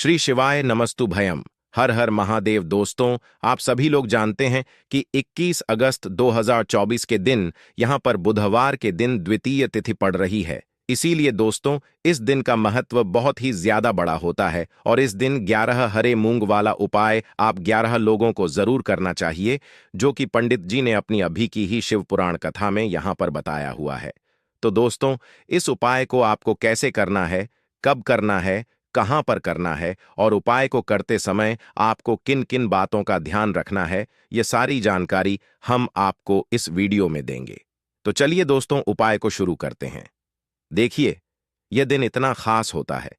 श्री शिवाय नमस्तु भयम। हर हर महादेव। दोस्तों, आप सभी लोग जानते हैं कि 21 अगस्त 2024 के दिन यहां पर बुधवार के दिन द्वितीय तिथि पड़ रही है। इसीलिए दोस्तों, इस दिन का महत्व बहुत ही ज्यादा बड़ा होता है और इस दिन 11 हरे मूंग वाला उपाय आप 11 लोगों को जरूर करना चाहिए, जो कि पंडित जी ने अपनी अभी की ही शिव पुराण कथा में यहां पर बताया हुआ है। तो दोस्तों, इस उपाय को आपको कैसे करना है, कब करना है, कहां पर करना है और उपाय को करते समय आपको किन किन बातों का ध्यान रखना है, ये सारी जानकारी हम आपको इस वीडियो में देंगे। तो चलिए दोस्तों, उपाय को शुरू करते हैं। देखिए, यह दिन इतना खास होता है,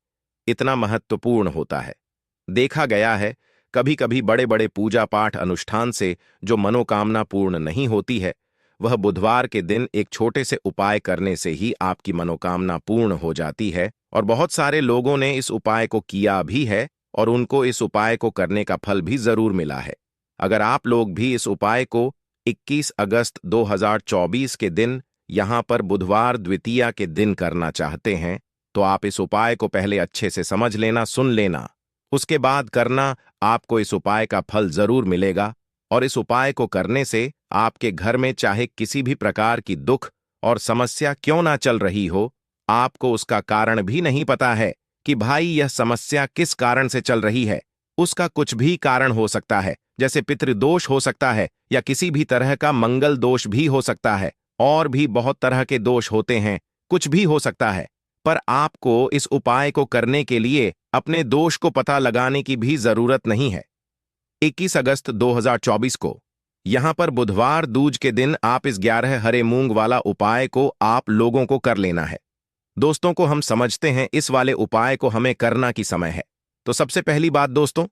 इतना महत्वपूर्ण होता है। देखा गया है, कभी कभी बड़े बड़े पूजा पाठ अनुष्ठान से जो मनोकामना पूर्ण नहीं होती है, वह बुधवार के दिन एक छोटे से उपाय करने से ही आपकी मनोकामना पूर्ण हो जाती है। और बहुत सारे लोगों ने इस उपाय को किया भी है और उनको इस उपाय को करने का फल भी जरूर मिला है। अगर आप लोग भी इस उपाय को 21 अगस्त 2024 के दिन यहां पर बुधवार द्वितीया के दिन करना चाहते हैं, तो आप इस उपाय को पहले अच्छे से समझ लेना, सुन लेना, उसके बाद करना। आपको इस उपाय का फल जरूर मिलेगा और इस उपाय को करने से आपके घर में चाहे किसी भी प्रकार की दुख और समस्या क्यों ना चल रही हो, आपको उसका कारण भी नहीं पता है कि भाई यह समस्या किस कारण से चल रही है। उसका कुछ भी कारण हो सकता है, जैसे पितृदोष हो सकता है या किसी भी तरह का मंगल दोष भी हो सकता है, और भी बहुत तरह के दोष होते हैं, कुछ भी हो सकता है। पर आपको इस उपाय को करने के लिए अपने दोष को पता लगाने की भी जरूरत नहीं है। 21 अगस्त 2024 को यहां पर बुधवार दूज के दिन आप इस 11 हरे मूंग वाला उपाय को आप लोगों को कर लेना है। दोस्तों को हम समझते हैं इस वाले उपाय को हमें करना की समय है। तो सबसे पहली बात दोस्तों,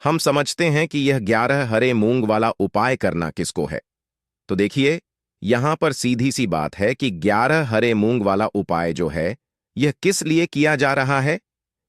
हम समझते हैं कि यह 11 हरे मूंग वाला उपाय करना किसको है। तो देखिए, यहां पर सीधी सी बात है कि 11 हरे मूंग वाला उपाय जो है, यह किस लिए किया जा रहा है।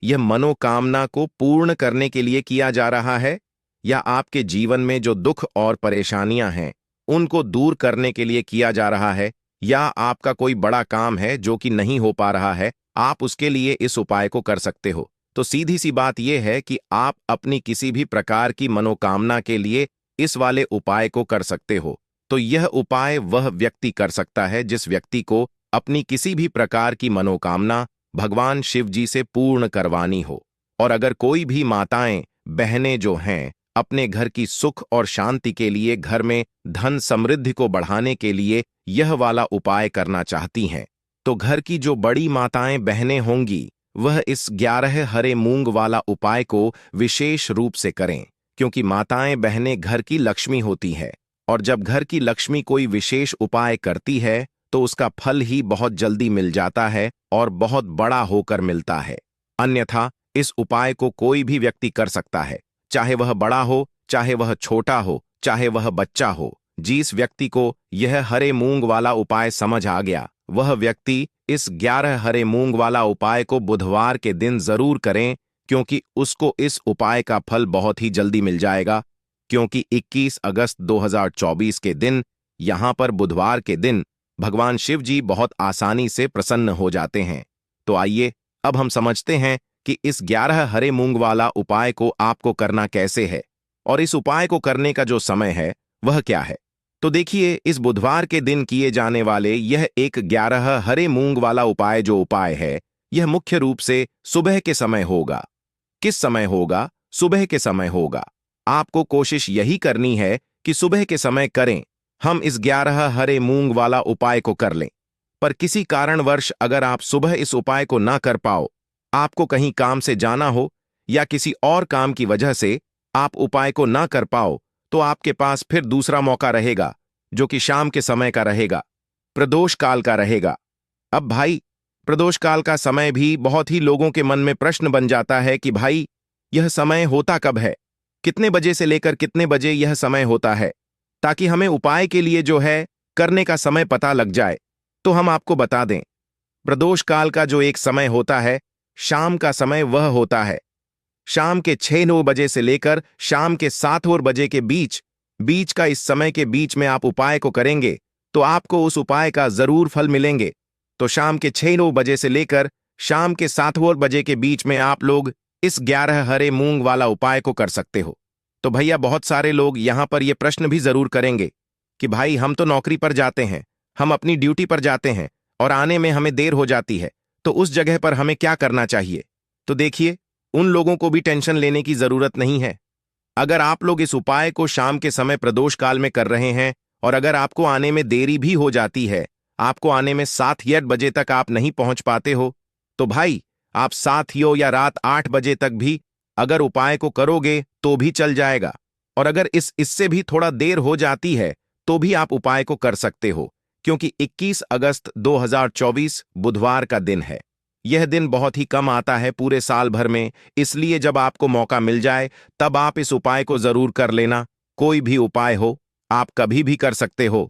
यह मनोकामना को पूर्ण करने के लिए किया जा रहा है, या आपके जीवन में जो दुख और परेशानियां हैं उनको दूर करने के लिए किया जा रहा है, या आपका कोई बड़ा काम है जो कि नहीं हो पा रहा है, आप उसके लिए इस उपाय को कर सकते हो। तो सीधी सी बात यह है कि आप अपनी किसी भी प्रकार की मनोकामना के लिए इस वाले उपाय को कर सकते हो। तो यह उपाय वह व्यक्ति कर सकता है जिस व्यक्ति को अपनी किसी भी प्रकार की मनोकामना भगवान शिव जी से पूर्ण करवानी हो। और अगर कोई भी माताएं बहनें जो हैं अपने घर की सुख और शांति के लिए, घर में धन समृद्धि को बढ़ाने के लिए यह वाला उपाय करना चाहती हैं, तो घर की जो बड़ी माताएं बहनें होंगी वह इस 11 हरे मूंग वाला उपाय को विशेष रूप से करें, क्योंकि माताएं बहनें घर की लक्ष्मी होती है और जब घर की लक्ष्मी कोई विशेष उपाय करती है तो उसका फल ही बहुत जल्दी मिल जाता है और बहुत बड़ा होकर मिलता है। अन्यथा इस उपाय को कोई भी व्यक्ति कर सकता है, चाहे वह बड़ा हो, चाहे वह छोटा हो, चाहे वह बच्चा हो। जिस व्यक्ति को यह हरे मूंग वाला उपाय समझ आ गया, वह व्यक्ति इस 11 हरे मूंग वाला उपाय को बुधवार के दिन जरूर करें, क्योंकि उसको इस उपाय का फल बहुत ही जल्दी मिल जाएगा। क्योंकि 21 अगस्त 2024 के दिन यहां पर बुधवार के दिन भगवान शिव जी बहुत आसानी से प्रसन्न हो जाते हैं। तो आइए अब हम समझते हैं कि इस 11 हरे मूंग वाला उपाय को आपको करना कैसे है और इस उपाय को करने का जो समय है वह क्या है। तो देखिए, इस बुधवार के दिन किए जाने वाले यह एक 11 हरे मूंग वाला उपाय जो उपाय है, यह मुख्य रूप से सुबह के समय होगा। किस समय होगा? सुबह के समय होगा। आपको कोशिश यही करनी है कि सुबह के समय करें। हम इस 11 हरे मूंग वाला उपाय को कर लें। पर किसी कारणवश अगर आप सुबह इस उपाय को ना कर पाओ, आपको कहीं काम से जाना हो या किसी और काम की वजह से आप उपाय को ना कर पाओ, तो आपके पास फिर दूसरा मौका रहेगा, जो कि शाम के समय का रहेगा, प्रदोष काल का रहेगा। अब भाई, प्रदोष काल का समय भी बहुत ही लोगों के मन में प्रश्न बन जाता है कि भाई यह समय होता कब है, कितने बजे से लेकर कितने बजे यह समय होता है, ताकि हमें उपाय के लिए जो है करने का समय पता लग जाए। तो हम आपको बता दें, प्रदोष काल का जो एक समय होता है, शाम का समय वह होता है। शाम के 6-9 बजे से लेकर शाम के 7 बजे के बीच बीच का इस समय के बीच में आप उपाय को करेंगे तो आपको उस उपाय का जरूर फल मिलेंगे। तो शाम के 6-9 बजे से लेकर शाम के 7 बजे के बीच में आप लोग इस 11 हरे मूंग वाला उपाय को कर सकते हो। तो भैया बहुत सारे लोग यहां पर यह प्रश्न भी जरूर करेंगे कि भाई हम तो नौकरी पर जाते हैं, हम अपनी ड्यूटी पर जाते हैं और आने में हमें देर हो जाती है, तो उस जगह पर हमें क्या करना चाहिए। तो देखिए, उन लोगों को भी टेंशन लेने की जरूरत नहीं है। अगर आप लोग इस उपाय को शाम के समय प्रदोष काल में कर रहे हैं और अगर आपको आने में देरी भी हो जाती है, आपको आने में 7 या 8 बजे तक आप नहीं पहुंच पाते हो, तो भाई आप 7 या रात 8 बजे तक भी अगर उपाय को करोगे तो भी चल जाएगा। और अगर इससे भी थोड़ा देर हो जाती है तो भी आप उपाय को कर सकते हो, क्योंकि 21 अगस्त 2024 बुधवार का दिन है। यह दिन बहुत ही कम आता है पूरे साल भर में, इसलिए जब आपको मौका मिल जाए तब आप इस उपाय को जरूर कर लेना। कोई भी उपाय हो, आप कभी भी कर सकते हो।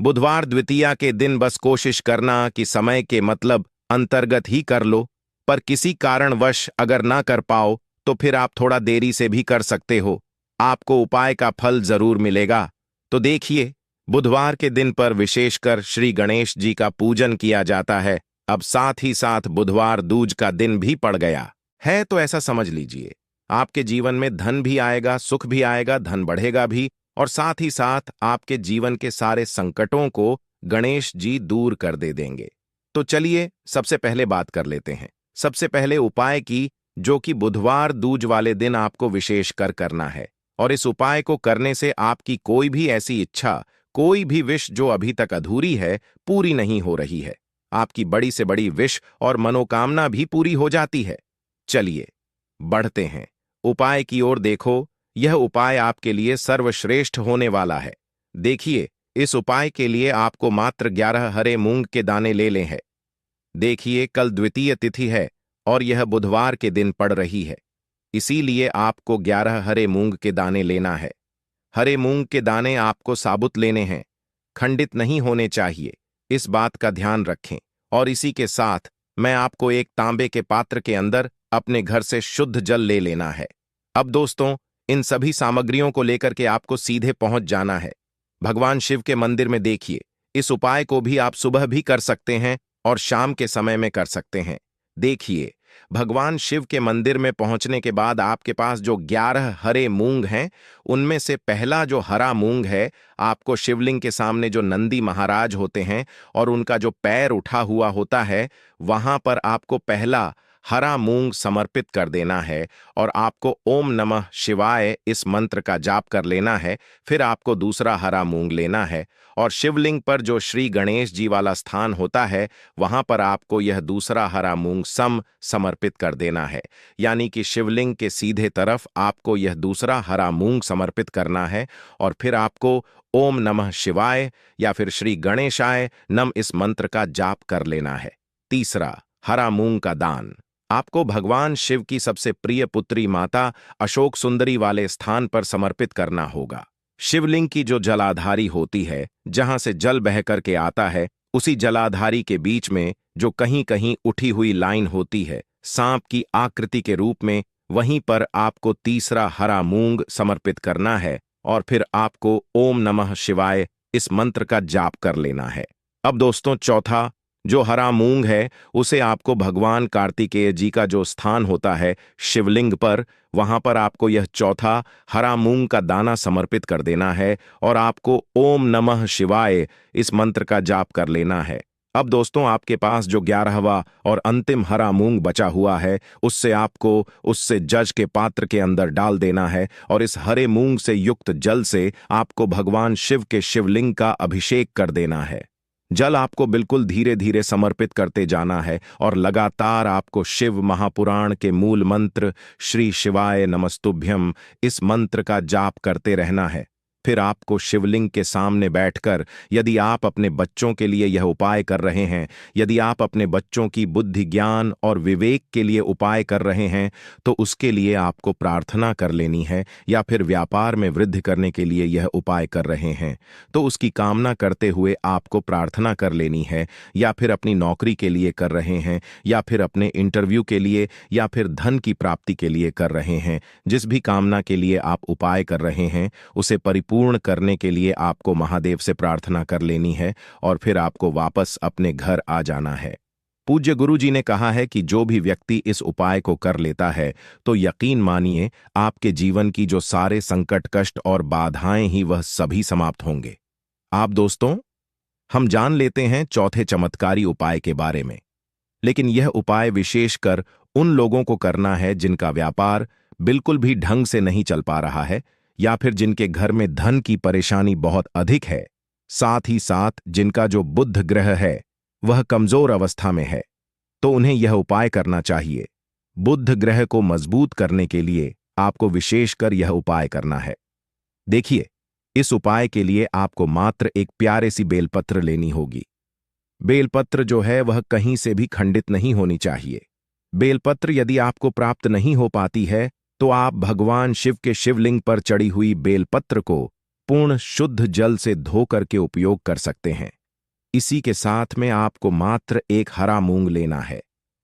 बुधवार द्वितीया के दिन बस कोशिश करना कि समय के मतलब अंतर्गत ही कर लो, पर किसी कारणवश अगर ना कर पाओ तो फिर आप थोड़ा देरी से भी कर सकते हो, आपको उपाय का फल जरूर मिलेगा। तो देखिए, बुधवार के दिन पर विशेषकर श्री गणेश जी का पूजन किया जाता है। अब साथ ही साथ बुधवार दूज का दिन भी पड़ गया है, तो ऐसा समझ लीजिए आपके जीवन में धन भी आएगा, सुख भी आएगा, धन बढ़ेगा भी, और साथ ही साथ आपके जीवन के सारे संकटों को गणेश जी दूर कर दे देंगे। तो चलिए सबसे पहले बात कर लेते हैं, सबसे पहले उपाय की, जो कि बुधवार दूज वाले दिन आपको विशेषकर करना है। और इस उपाय को करने से आपकी कोई भी ऐसी इच्छा, कोई भी विश जो अभी तक अधूरी है, पूरी नहीं हो रही है। आपकी बड़ी से बड़ी विश और मनोकामना भी पूरी हो जाती है। चलिए बढ़ते हैं उपाय की ओर। देखो, यह उपाय आपके लिए सर्वश्रेष्ठ होने वाला है। देखिए, इस उपाय के लिए आपको मात्र 11 हरे मूंग के दाने ले लें हैं। देखिए, कल द्वितीय तिथि है और यह बुधवार के दिन पड़ रही है, इसीलिए आपको 11 हरे मूंग के दाने लेना है। हरे मूंग के दाने आपको साबुत लेने हैं, खंडित नहीं होने चाहिए, इस बात का ध्यान रखें। और इसी के साथ मैं आपको एक तांबे के पात्र के अंदर अपने घर से शुद्ध जल ले लेना है। अब दोस्तों, इन सभी सामग्रियों को लेकर के आपको सीधे पहुंच जाना है भगवान शिव के मंदिर में। देखिए, इस उपाय को भी आप सुबह भी कर सकते हैं और शाम के समय में कर सकते हैं। देखिए, भगवान शिव के मंदिर में पहुंचने के बाद आपके पास जो 11 हरे मूंग हैं, उनमें से पहला जो हरा मूंग है, आपको शिवलिंग के सामने जो नंदी महाराज होते हैं और उनका जो पैर उठा हुआ होता है, वहां पर आपको पहला हरा मूंग समर्पित कर देना है और आपको ओम नमः शिवाय इस मंत्र का जाप कर लेना है। फिर आपको दूसरा हरा मूंग लेना है और शिवलिंग पर जो श्री गणेश जी वाला स्थान होता है, वहां पर आपको यह दूसरा हरा मूंग समर्पित कर देना है। यानी कि शिवलिंग के सीधे तरफ आपको यह दूसरा हरा मूंग समर्पित करना है और फिर आपको ओम नमः शिवाय या फिर श्री गणेशाय नम इस मंत्र का जाप कर लेना है। तीसरा, हरा मूंग का दान आपको भगवान शिव की सबसे प्रिय पुत्री माता अशोक सुंदरी वाले स्थान पर समर्पित करना होगा। शिवलिंग की जो जलाधारी होती है, जहां से जल बह करके आता है, उसी जलाधारी के बीच में जो कहीं कहीं उठी हुई लाइन होती है सांप की आकृति के रूप में, वहीं पर आपको तीसरा हरा मूंग समर्पित करना है और फिर आपको ओम नमः शिवाय इस मंत्र का जाप कर लेना है। अब दोस्तों, चौथा जो हरा मूंग है, उसे आपको भगवान कार्तिकेय जी का जो स्थान होता है शिवलिंग पर, वहां पर आपको यह चौथा हरा मूंग का दाना समर्पित कर देना है और आपको ओम नमः शिवाय इस मंत्र का जाप कर लेना है। अब दोस्तों, आपके पास जो 11वां और अंतिम हरा मूंग बचा हुआ है, उससे आपको उससे जज के पात्र के अंदर डाल देना है और इस हरे मूंग से युक्त जल से आपको भगवान शिव के शिवलिंग का अभिषेक कर देना है। जल आपको बिल्कुल धीरे धीरे समर्पित करते जाना है और लगातार आपको शिव महापुराण के मूल मंत्र श्री शिवाय नमस्तुभ्यं इस मंत्र का जाप करते रहना है। फिर आपको शिवलिंग के सामने बैठकर, यदि आप अपने बच्चों के लिए यह उपाय कर रहे हैं, यदि आप अपने बच्चों की बुद्धि, ज्ञान और विवेक के लिए उपाय कर रहे हैं, तो उसके लिए आपको प्रार्थना कर लेनी है। या फिर व्यापार में वृद्धि करने के लिए यह उपाय कर रहे हैं, तो उसकी कामना करते हुए आपको प्रार्थना कर लेनी है। या फिर अपनी नौकरी के लिए कर रहे हैं, या फिर अपने इंटरव्यू के लिए, या फिर धन की प्राप्ति के लिए कर रहे हैं, जिस भी कामना के लिए आप उपाय कर रहे हैं, उसे पूर्ण करने के लिए आपको महादेव से प्रार्थना कर लेनी है और फिर आपको वापस अपने घर आ जाना है। पूज्य गुरु जी ने कहा है कि जो भी व्यक्ति इस उपाय को कर लेता है तो यकीन मानिए आपके जीवन की जो सारे संकट कष्ट और बाधाएं ही वह सभी समाप्त होंगे। आप दोस्तों, हम जान लेते हैं चौथे चमत्कारी उपाय के बारे में। लेकिन यह उपाय विशेषकर उन लोगों को करना है जिनका व्यापार बिल्कुल भी ढंग से नहीं चल पा रहा है, या फिर जिनके घर में धन की परेशानी बहुत अधिक है, साथ ही साथ जिनका जो बुध ग्रह है वह कमजोर अवस्था में है, तो उन्हें यह उपाय करना चाहिए। बुध ग्रह को मजबूत करने के लिए आपको विशेषकर यह उपाय करना है। देखिए, इस उपाय के लिए आपको मात्र एक प्यारे सी बेलपत्र लेनी होगी। बेलपत्र जो है वह कहीं से भी खंडित नहीं होनी चाहिए। बेलपत्र यदि आपको प्राप्त नहीं हो पाती है तो आप भगवान शिव के शिवलिंग पर चढ़ी हुई बेलपत्र को पूर्ण शुद्ध जल से धो करके उपयोग कर सकते हैं। इसी के साथ में आपको मात्र एक हरा मूंग लेना है।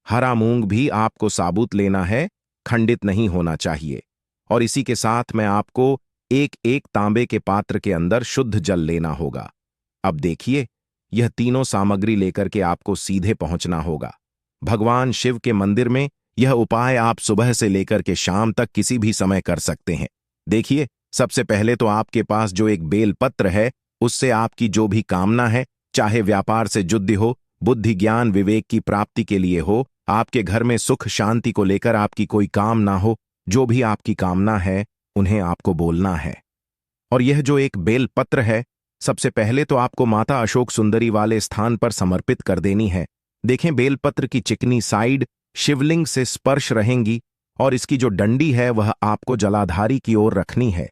हरा मूंग भी आपको साबुत लेना है, खंडित नहीं होना चाहिए। और इसी के साथ में आपको एक एक तांबे के पात्र के अंदर शुद्ध जल लेना होगा। अब देखिए, यह तीनों सामग्री लेकर के आपको सीधे पहुंचना होगा भगवान शिव के मंदिर में। यह उपाय आप सुबह से लेकर के शाम तक किसी भी समय कर सकते हैं। देखिए, सबसे पहले तो आपके पास जो एक बेल पत्र है उससे आपकी जो भी कामना है, चाहे व्यापार से जुड़ी हो, बुद्धि ज्ञान विवेक की प्राप्ति के लिए हो, आपके घर में सुख शांति को लेकर आपकी कोई कामना हो, जो भी आपकी कामना है उन्हें आपको बोलना है। और यह जो एक बेल पत्र है, सबसे पहले तो आपको माता अशोक सुंदरी वाले स्थान पर समर्पित कर देनी है। देखें, बेलपत्र की चिकनी साइड शिवलिंग से स्पर्श रहेंगी और इसकी जो डंडी है वह आपको जलाधारी की ओर रखनी है।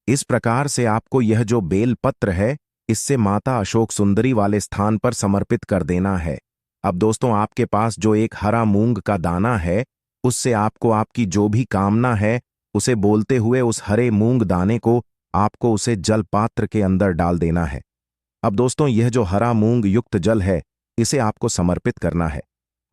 इस प्रकार से आपको यह जो बेलपत्र है इससे माता अशोक सुंदरी वाले स्थान पर समर्पित कर देना है। अब दोस्तों, आपके पास जो एक हरा मूंग का दाना है उससे आपको आपकी जो भी कामना है उसे बोलते हुए उस हरे मूंग दाने को आपको उसे जल पात्र के अंदर डाल देना है। अब दोस्तों, यह जो हरा मूंग युक्त जल है इसे आपको समर्पित करना है।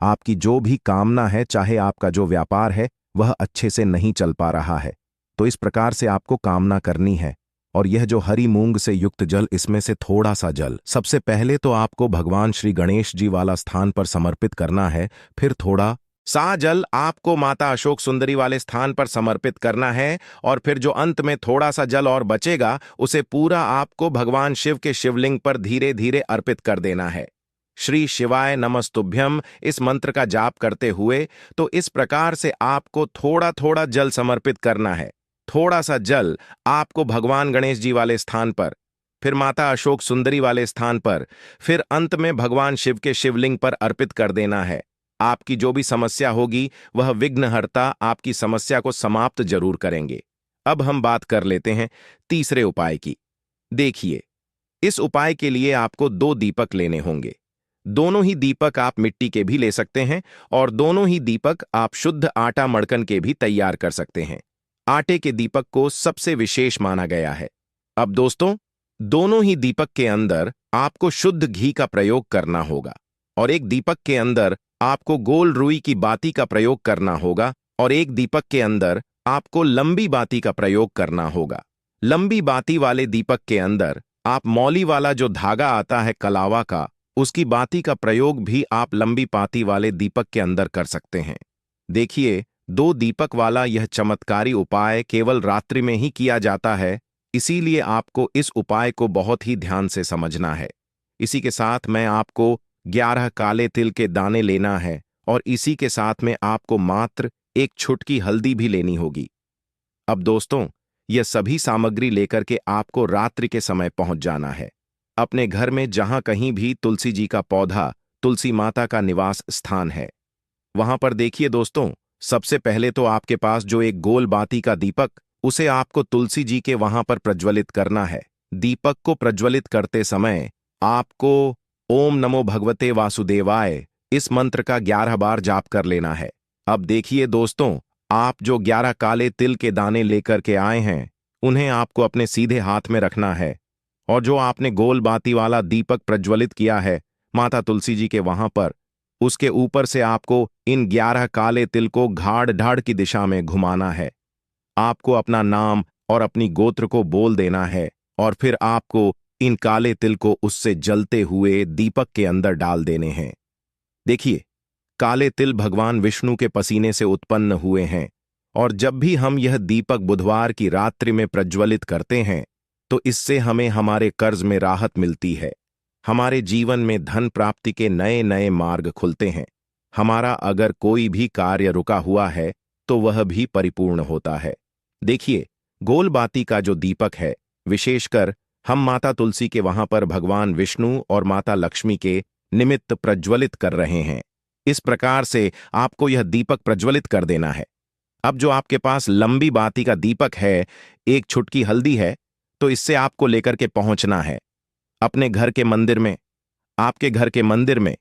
आपकी जो भी कामना है, चाहे आपका जो व्यापार है वह अच्छे से नहीं चल पा रहा है, तो इस प्रकार से आपको कामना करनी है। और यह जो हरी मूंग से युक्त जल, इसमें से थोड़ा सा जल सबसे पहले तो आपको भगवान श्री गणेश जी वाला स्थान पर समर्पित करना है। फिर थोड़ा सा जल आपको माता अशोक सुंदरी वाले स्थान पर समर्पित करना है। और फिर जो अंत में थोड़ा सा जल और बचेगा उसे पूरा आपको भगवान शिव के शिवलिंग पर धीरे धीरे अर्पित कर देना है। श्री शिवाय नमस्तुभ्यम इस मंत्र का जाप करते हुए तो इस प्रकार से आपको थोड़ा थोड़ा जल समर्पित करना है। थोड़ा सा जल आपको भगवान गणेश जी वाले स्थान पर, फिर माता अशोक सुंदरी वाले स्थान पर, फिर अंत में भगवान शिव के शिवलिंग पर अर्पित कर देना है। आपकी जो भी समस्या होगी वह विघ्नहर्ता आपकी समस्या को समाप्त जरूर करेंगे। अब हम बात कर लेते हैं तीसरे उपाय की। देखिए, इस उपाय के लिए आपको 2 दीपक लेने होंगे। दोनों ही दीपक आप मिट्टी के भी ले सकते हैं और दोनों ही दीपक आप शुद्ध आटा मड़कन के भी तैयार कर सकते हैं। आटे के दीपक को सबसे विशेष माना गया है। अब दोस्तों, दोनों ही दीपक के अंदर आपको शुद्ध घी का प्रयोग करना होगा और एक दीपक के अंदर आपको गोल रुई की बाती का प्रयोग करना होगा और एक दीपक के अंदर आपको लंबी बाती का प्रयोग करना होगा। लंबी बाती वाले दीपक के अंदर आप मौली वाला जो धागा आता है कलावा का, उसकी बाती का प्रयोग भी आप लंबी बाती वाले दीपक के अंदर कर सकते हैं। देखिए, 2 दीपक वाला यह चमत्कारी उपाय केवल रात्रि में ही किया जाता है, इसीलिए आपको इस उपाय को बहुत ही ध्यान से समझना है। इसी के साथ में आपको 11 काले तिल के दाने लेना है और इसी के साथ में आपको मात्र एक छुटकी हल्दी भी लेनी होगी। अब दोस्तों, यह सभी सामग्री लेकर के आपको रात्रि के समय पहुंच जाना है। अपने घर में जहां कहीं भी तुलसी जी का पौधा, तुलसी माता का निवास स्थान है, वहां पर देखिए दोस्तों, सबसे पहले तो आपके पास जो एक गोल बाती का दीपक, उसे आपको तुलसी जी के वहां पर प्रज्वलित करना है। दीपक को प्रज्वलित करते समय आपको ओम नमो भगवते वासुदेवाय इस मंत्र का 11 बार जाप कर लेना है। अब देखिए दोस्तों, आप जो 11 काले तिल के दाने लेकर के आए हैं उन्हें आपको अपने सीधे हाथ में रखना है और जो आपने गोल बाती वाला दीपक प्रज्वलित किया है माता तुलसी जी के वहां पर, उसके ऊपर से आपको इन 11 काले तिल को घाड़ ढाड़ की दिशा में घुमाना है। आपको अपना नाम और अपनी गोत्र को बोल देना है और फिर आपको इन काले तिल को उससे जलते हुए दीपक के अंदर डाल देने हैं। देखिए, काले तिल भगवान विष्णु के पसीने से उत्पन्न हुए हैं और जब भी हम यह दीपक बुधवार की रात्रि में प्रज्वलित करते हैं तो इससे हमें हमारे कर्ज में राहत मिलती है, हमारे जीवन में धन प्राप्ति के नए नए मार्ग खुलते हैं, हमारा अगर कोई भी कार्य रुका हुआ है तो वह भी परिपूर्ण होता है। देखिए, गोल बाती का जो दीपक है, विशेषकर हम माता तुलसी के वहां पर भगवान विष्णु और माता लक्ष्मी के निमित्त प्रज्वलित कर रहे हैं। इस प्रकार से आपको यह दीपक प्रज्वलित कर देना है। अब जो आपके पास लंबी बाती का दीपक है, एक छुटकी हल्दी है, तो इससे आपको लेकर के पहुंचना है अपने घर के मंदिर में। आपके घर के मंदिर में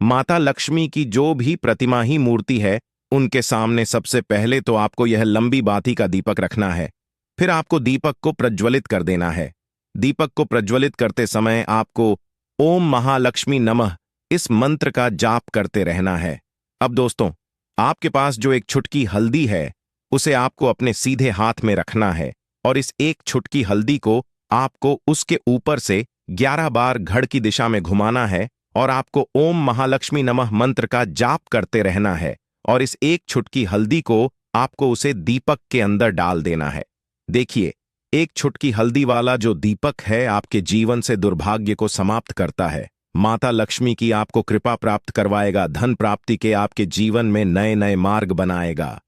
माता लक्ष्मी की जो भी प्रतिमा ही मूर्ति है, उनके सामने सबसे पहले तो आपको यह लंबी बाती का दीपक रखना है। फिर आपको दीपक को प्रज्वलित कर देना है। दीपक को प्रज्वलित करते समय आपको ओम महालक्ष्मी नमः इस मंत्र का जाप करते रहना है। अब दोस्तों, आपके पास जो एक छुटकी हल्दी है, उसे आपको अपने सीधे हाथ में रखना है और इस एक छुटकी हल्दी को आपको उसके ऊपर से 11 बार घड़ की दिशा में घुमाना है और आपको ओम महालक्ष्मी नमः मंत्र का जाप करते रहना है और इस एक छुटकी हल्दी को आपको उसे दीपक के अंदर डाल देना है। देखिए, एक छुटकी हल्दी वाला जो दीपक है आपके जीवन से दुर्भाग्य को समाप्त करता है। माता लक्ष्मी की आपको कृपा प्राप्त करवाएगा, धन प्राप्ति के आपके जीवन में नए नए मार्ग बनाएगा।